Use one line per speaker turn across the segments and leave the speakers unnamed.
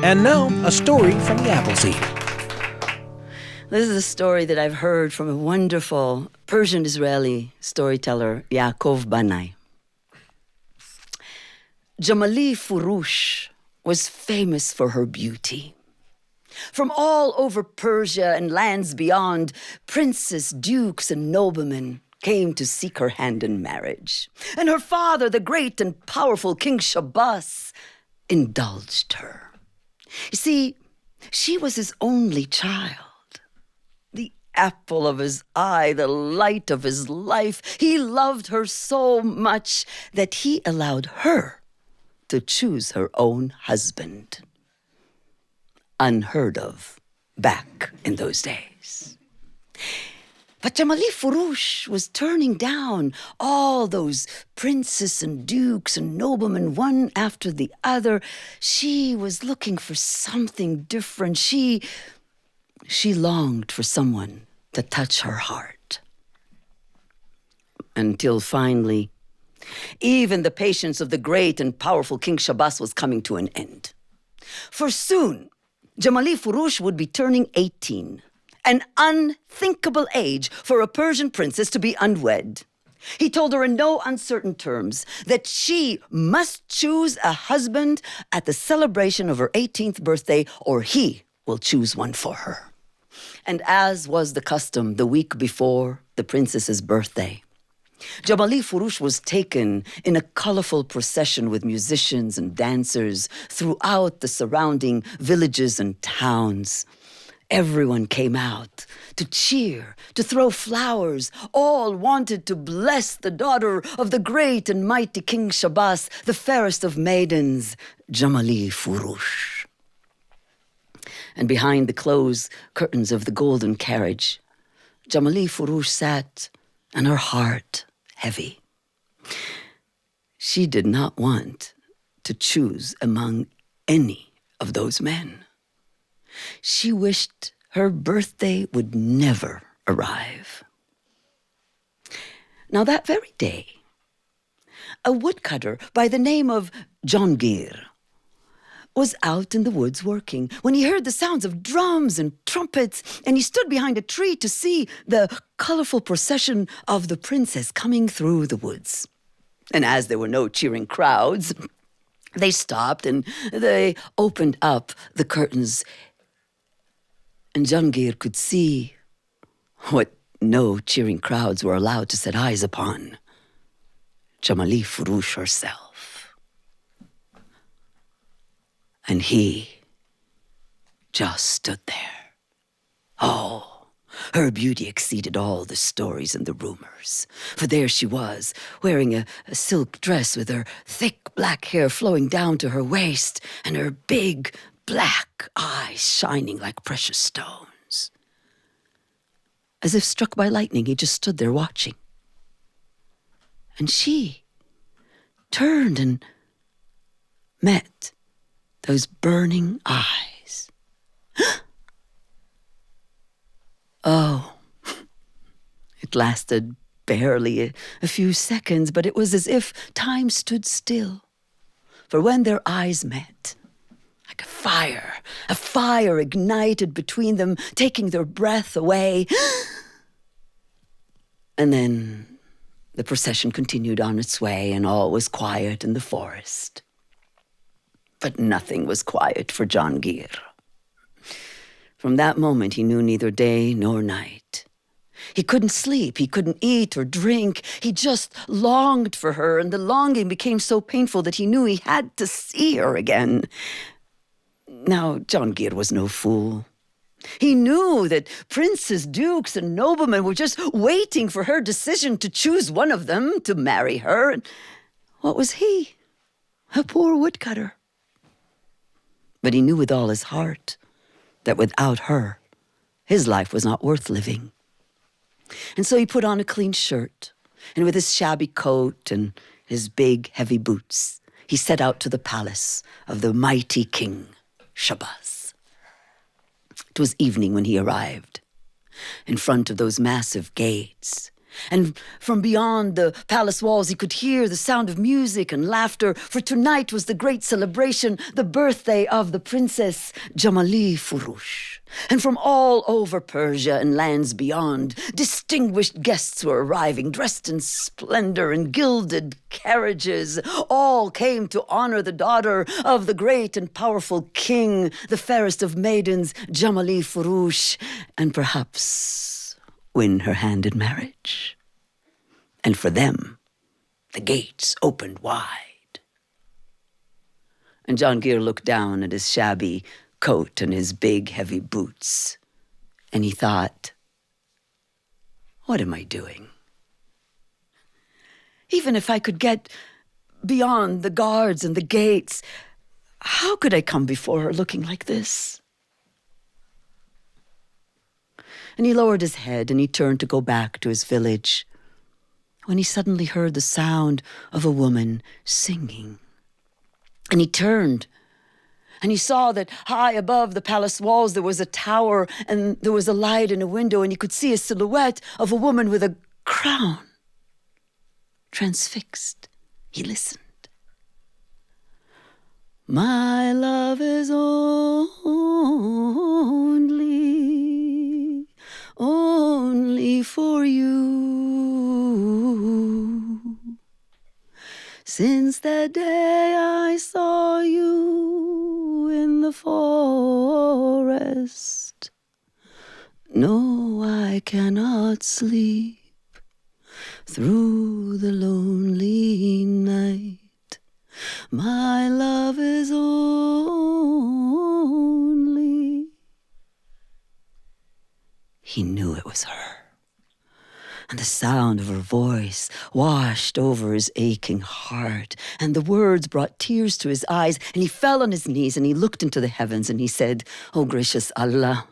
And now, a story from the Appleseed.
This is a story that I've heard from a wonderful Persian-Israeli storyteller, Yaakov Banai. Jamali Furush was famous for her beauty. From all over Persia and lands beyond, princes, dukes, and noblemen came to seek her hand in marriage. And her father, the great and powerful King Shabbas, indulged her. You see, she was his only child, the apple of his eye, the light of his life. He loved her so much that he allowed her to choose her own husband. Unheard of back in those days. But Jamali Furush was turning down all those princes and dukes and noblemen one after the other. She was looking for something different. She longed for someone to touch her heart. Until finally, even the patience of the great and powerful King Shabbas was coming to an end. For soon, Jamali Furush would be turning 18, an unthinkable age for a Persian princess to be unwed. He told her in no uncertain terms that she must choose a husband at the celebration of her 18th birthday, or he will choose one for her. And as was the custom the week before the princess's birthday, Jamali Furush was taken in a colorful procession with musicians and dancers throughout the surrounding villages and towns. Everyone came out to cheer, to throw flowers. All wanted to bless the daughter of the great and mighty King Shabbas, the fairest of maidens, Jamali Furush. And behind the closed curtains of the golden carriage, Jamali Furush sat, and her heart heavy. She did not want to choose among any of those men. She wished her birthday would never arrive. Now that very day, a woodcutter by the name of Jongir was out in the woods working when he heard the sounds of drums and trumpets, and he stood behind a tree to see the colorful procession of the princess coming through the woods. And as there were no cheering crowds, they stopped and they opened up the curtains, and Jongir could see what no cheering crowds were allowed to set eyes upon: Jamali Furush herself. And he just stood there. Oh, her beauty exceeded all the stories and the rumors. For there she was, wearing a silk dress with her thick black hair flowing down to her waist, and her big black eyes shining like precious stones. As if struck by lightning, he just stood there watching. And she turned and met those burning eyes. Oh, it lasted barely a few seconds, but it was as if time stood still. For when their eyes met, like a fire ignited between them, taking their breath away. And then the procession continued on its way, and all was quiet in the forest. But nothing was quiet for Jongir. From that moment, he knew neither day nor night. He couldn't sleep, he couldn't eat or drink. He just longed for her, and the longing became so painful that he knew he had to see her again. Now, Jongir was no fool. He knew that princes, dukes, and noblemen were just waiting for her decision to choose one of them to marry her. And what was he? A poor woodcutter. But he knew with all his heart that without her, his life was not worth living. And so he put on a clean shirt, and with his shabby coat and his big, heavy boots, he set out to the palace of the mighty King Shabbas. It was evening when he arrived. In front of those massive gates, And from beyond the palace walls, he could hear the sound of music and laughter, for tonight was the great celebration, the birthday of the princess Jamali Furush. And from all over Persia and lands beyond, distinguished guests were arriving, dressed in splendor and gilded carriages. All came to honor the daughter of the great and powerful king, the fairest of maidens, Jamali Furush, and perhaps win her hand in marriage. And for them, the gates opened wide. And Jahangir looked down at his shabby coat and his big, heavy boots, and he thought, what am I doing? Even if I could get beyond the guards and the gates, how could I come before her looking like this? And he lowered his head and he turned to go back to his village when he suddenly heard the sound of a woman singing. And he turned and he saw that high above the palace walls there was a tower and there was a light in a window and he could see a silhouette of a woman with a crown. Transfixed, he listened. My love is only for you. Since the day I saw you in the forest, no, I cannot sleep through the lonely night. My love is only. He knew it was her. And the sound of her voice washed over his aching heart, and the words brought tears to his eyes, and he fell on his knees and he looked into the heavens and he said, "Oh, gracious Allah,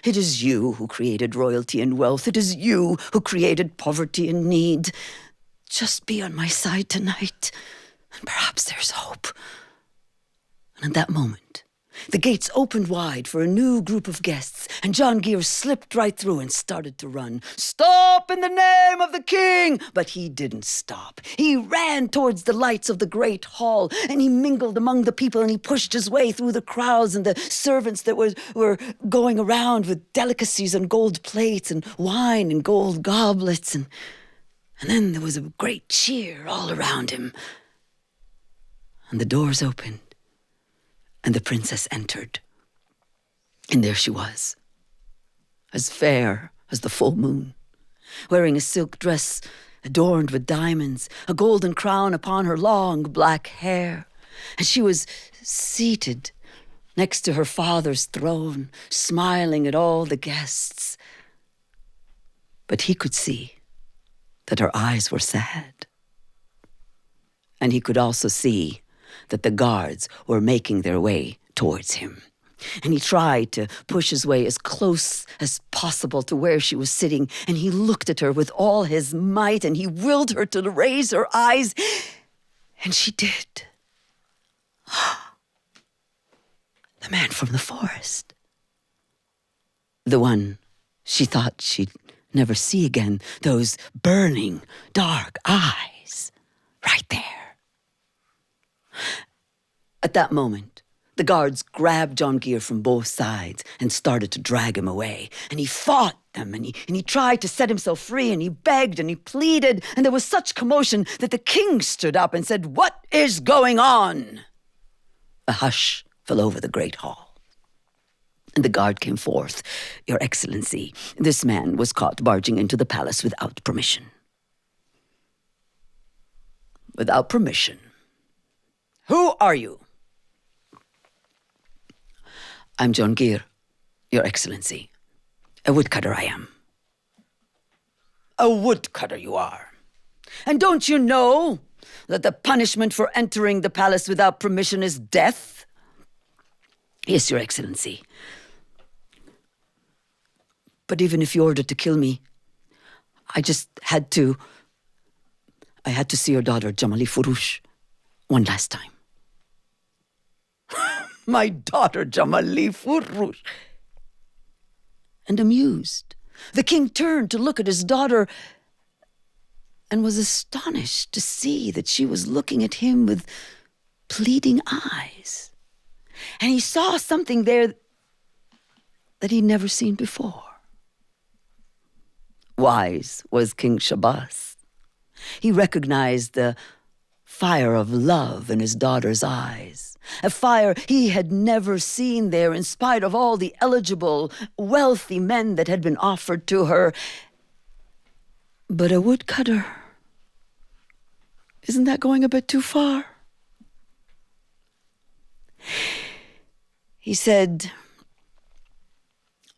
it is you who created royalty and wealth. It is you who created poverty and need. Just be on my side tonight, and perhaps there's hope." And at that moment, the gates opened wide for a new group of guests, and Jahangir slipped right through and started to run. "Stop in the name of the king!" But he didn't stop. He ran towards the lights of the great hall, and he mingled among the people, and he pushed his way through the crowds and the servants that were going around with delicacies and gold plates and wine and gold goblets. And then there was a great cheer all around him. And the doors opened. And the princess entered. And there she was, as fair as the full moon, wearing a silk dress adorned with diamonds, a golden crown upon her long black hair. And she was seated next to her father's throne, smiling at all the guests. But he could see that her eyes were sad. And he could also see that the guards were making their way towards him. And he tried to push his way as close as possible to where she was sitting, and he looked at her with all his might, and he willed her to raise her eyes, and she did. The man from the forest. The one she thought she'd never see again, those burning, dark eyes, right there. At that moment, the guards grabbed Jahangir from both sides and started to drag him away. And he fought them, and he tried to set himself free, and he begged and he pleaded, and there was such commotion that the king stood up and said, "What is going on?" A hush fell over the great hall. And the guard came forth. "Your Excellency, this man was caught barging into the palace without permission." "Without permission? Who are you?" "I'm Jahangir, Your Excellency. A woodcutter I am." "A woodcutter you are. And don't you know that the punishment for entering the palace without permission is death?" "Yes, Your Excellency. But even if you ordered to kill me, I had to see your daughter, Jamali Furush, one last time." "My daughter, Jamali Furush." And amused The king turned to look at his daughter and was astonished to see that she was looking at him with pleading eyes. And he saw something there that he'd never seen before. Wise was King Shabbas. He recognized the fire of love in his daughter's eyes, a fire he had never seen there in spite of all the eligible, wealthy men that had been offered to her. But a woodcutter, isn't that going a bit too far? He said,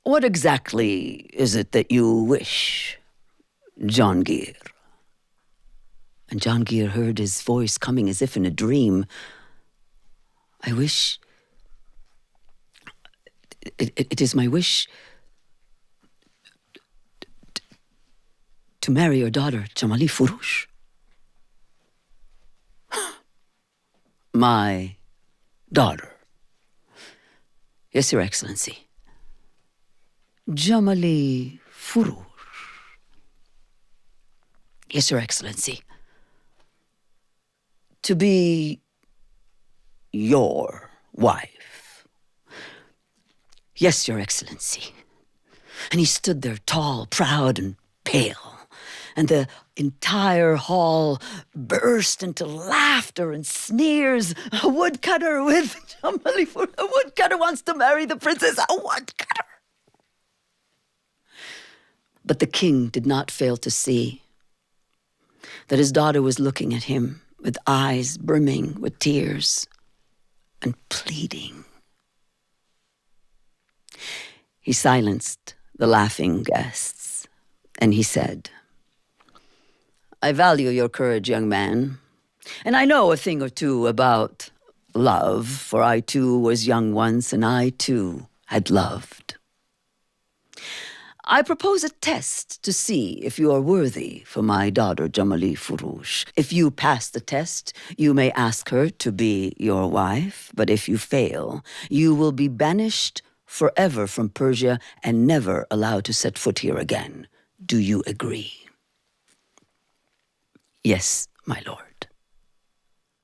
"What exactly is it that you wish, Jahangir?" And Jahangir heard his voice coming as if in a dream. "I wish... It is my wish to marry your daughter, Jamali Furush." "My daughter?" "Yes, Your Excellency. Jamali Furush." "Yes, Your Excellency. To be your wife." "Yes, Your Excellency." And he stood there tall, proud, and pale. And the entire hall burst into laughter and sneers. A woodcutter with Jamali Furush. A woodcutter wants to marry the princess. A woodcutter. But the king did not fail to see that his daughter was looking at him with eyes brimming with tears and pleading. He silenced the laughing guests, and he said, "I value your courage, young man, and I know a thing or two about love, for I too was young once, and I too had loved. I propose a test to see if you are worthy for my daughter Jamali Furush. If you pass the test, you may ask her to be your wife, but if you fail, you will be banished forever from Persia and never allowed to set foot here again. Do you agree?" "Yes, my lord."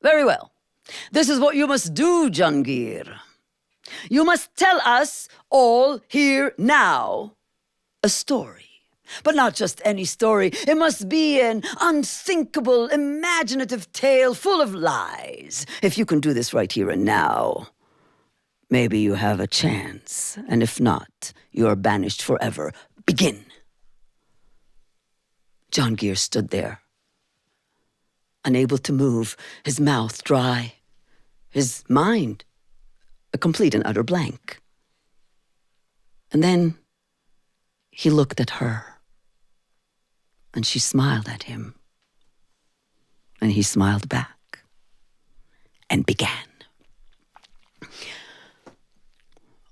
"Very well. This is what you must do, Jahangir. You must tell us all here now a story. But not just any story. It must be an unthinkable, imaginative tale full of lies. If you can do this right here and now, maybe you have a chance. And if not, you are banished forever. Begin." Jahangir stood there, unable to move, his mouth dry, his mind a complete and utter blank. And then he looked at her, and she smiled at him, and he smiled back, and began.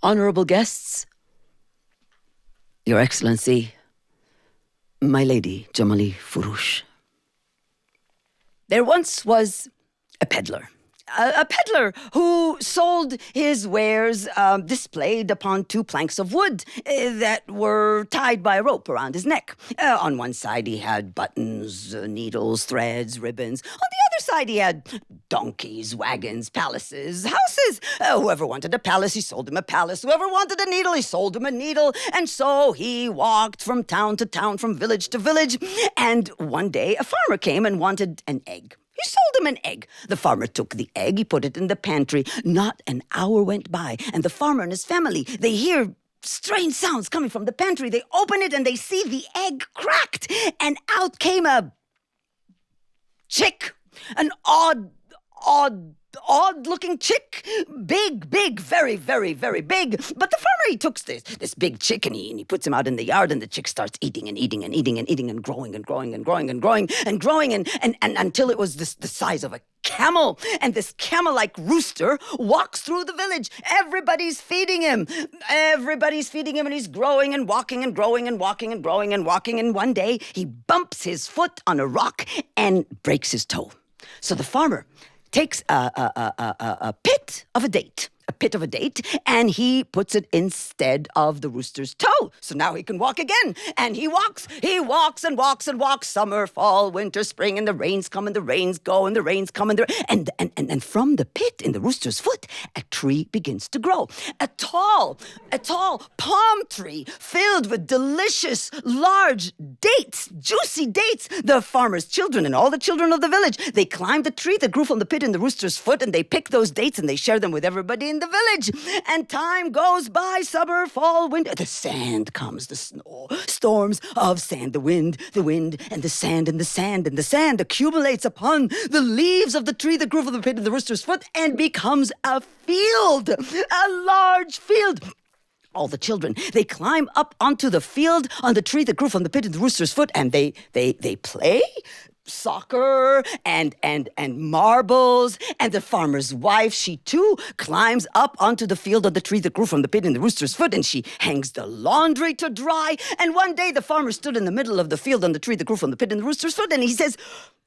"Honorable guests, Your Excellency, my lady Jamali Furush. There once was a peddler. A peddler who sold his wares displayed upon two planks of wood that were tied by a rope around his neck. On one side he had buttons, needles, threads, ribbons. On the other side he had donkeys, wagons, palaces, houses. Whoever wanted a palace, he sold him a palace. Whoever wanted a needle, he sold him a needle. And so he walked from town to town, from village to village. And one day a farmer came and wanted an egg. He sold him an egg. The farmer took the egg, he put it in the pantry. Not an hour went by, and the farmer and his family, they hear strange sounds coming from the pantry. They open it and they see the egg cracked, and out came a chick, an odd-looking chick. Big, very, very, very big. But the farmer, he took this big chick and he puts him out in the yard, and the chick starts eating and eating and eating and eating and growing and growing and growing and growing and growing and until it was the size of a camel. And this camel-like rooster walks through the village. Everybody's feeding him. And he's growing and walking and growing and walking and growing and walking. And one day he bumps his foot on a rock and breaks his toe. So the farmer takes a pit of a date, a pit of a date, and he puts it instead of the rooster's toe. So now he can walk again. And he walks and walks and walks. Summer, fall, winter, spring, and the rains come and the rains go and the rains come and from the pit in the rooster's foot, a tree begins to grow. A tall palm tree filled with delicious, large dates, juicy dates. The farmer's children and all the children of the village, they climb the tree that grew from the pit in the rooster's foot, and they pick those dates and they share them with everybody in the village. And time goes by, summer, fall, winter. The sand comes, the snow, storms of sand, the wind, and the sand, and the sand, and the sand accumulates upon the leaves of the tree that grew from the pit in the rooster's foot and becomes a field, a large field. All the children, they climb up onto the field on the tree that grew from the pit in the rooster's foot, and they play soccer and marbles. And the farmer's wife, she too climbs up onto the field on the tree that grew from the pit in the rooster's foot, and she hangs the laundry to dry. And one day the farmer stood in the middle of the field on the tree that grew from the pit in the rooster's foot, and he says,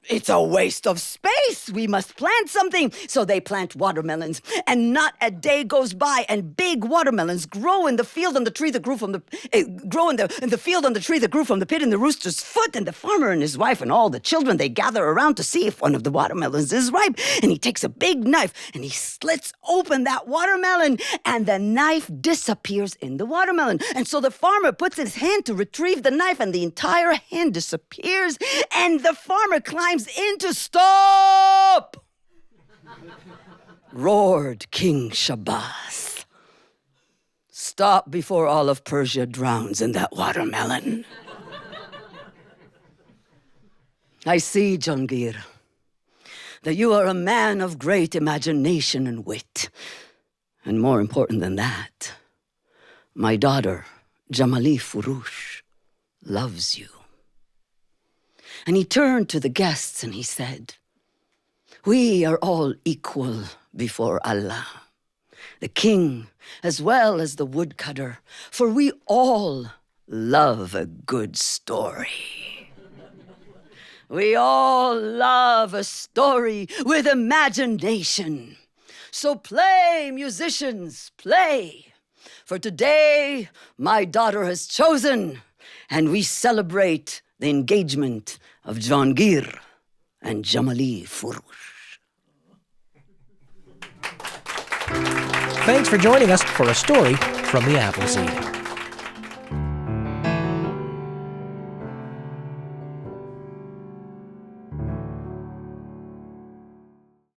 "It's a waste of space. We must plant something." So they plant watermelons, and not a day goes by, and big watermelons grow in the field on the tree that grew from the field on the tree that grew from the pit in the rooster's foot. And the farmer and his wife and all the children, they gather around to see if one of the watermelons is ripe. And he takes a big knife and he slits open that watermelon, and the knife disappears in the watermelon. And so the farmer puts his hand to retrieve the knife, and the entire hand disappears, and the farmer climbs into "Stop!" roared King Shabbas. "Stop before all of Persia drowns in that watermelon." I see, Jahangir, that you are a man of great imagination and wit. And more important than that, my daughter, Jamali Furush, loves you. And he turned to the guests and he said, "We are all equal before Allah, the king as well as the woodcutter, for we all love a good story. We all love a story with imagination. So play, musicians, play. For today, my daughter has chosen, and we celebrate the engagement of Jahangir and Jamali Furush."
Thanks for joining us for A Story from the Appleseed.